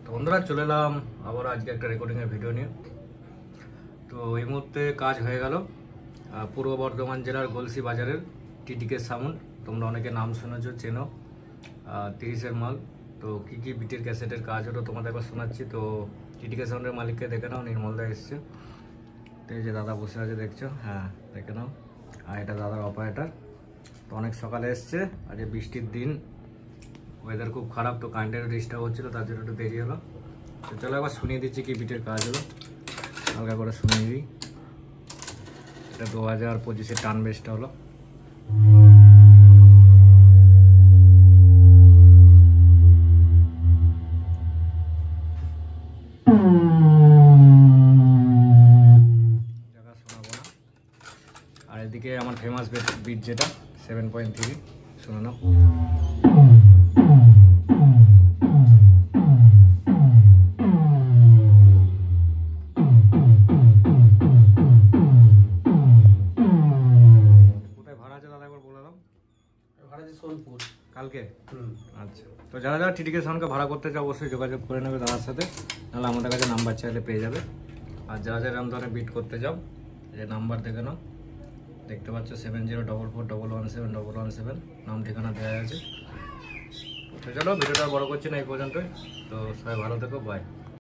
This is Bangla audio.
তো বন্ধুরা চলে এলাম আবার আজকে একটা রেকর্ডিংয়ের ভিডিও নিয়ে। তো এই মুহূর্তে কাজ হয়ে গেল পূর্ব বর্ধমান জেলার গলসি বাজারের টিটিকে সাউন্ড। তোমরা অনেকে নাম শুনেছো, চেনো। 30-এর মাল। তো কী কী বিটের ক্যাসেটের কাজ হলো তোমাদের একবার শোনাচ্ছি। তো টিটিকে সাউন্ডের মালিককে দেখে নাও, নির্মলদা এসছে। তো এই যে দাদা বসে আছে দেখছো, হ্যাঁ দেখে নাও। আর এটা দাদার অপারেটার। তো অনেক সকালে এসছে, আজ বৃষ্টির দিন, ওয়েদার খুব খারাপ, তো কারেন্টের ডিস্টার্ব হচ্ছিলো, তার জন্য একটু দেরি হলো। তো চলো একবার শুনিয়ে দিচ্ছি কি বিটের কাজ হলো, হালকা করে শুনিয়ে দিই। এটা 2025-এর টান বেসটা হলো। জায়গা শোনাবো না। আর এদিকে আমার ফেমাস বিট যেটা 7.3, শুনে নাও। সোনপুর কালকে। আচ্ছা, তো যারা যারা টিটিকে সাউন্ডকে ভাড়া করতে চাও অবশ্যই যোগাযোগ করে নেবে দাদার সাথে, নাহলে আমাদের কাছে নাম্বার চাইলে পেয়ে যাবে। আর যারা যারা এরকম ধরনের বিট করতে যাও, এই নাম্বার দেখে নাও, দেখতে পাচ্ছ 7044417117 নাম ঠিকানা দেওয়া আছে। তো চলো ভিডিওটা বড় করছি না এই পর্যন্তই। তো সবাই ভালো থেকো, বাই।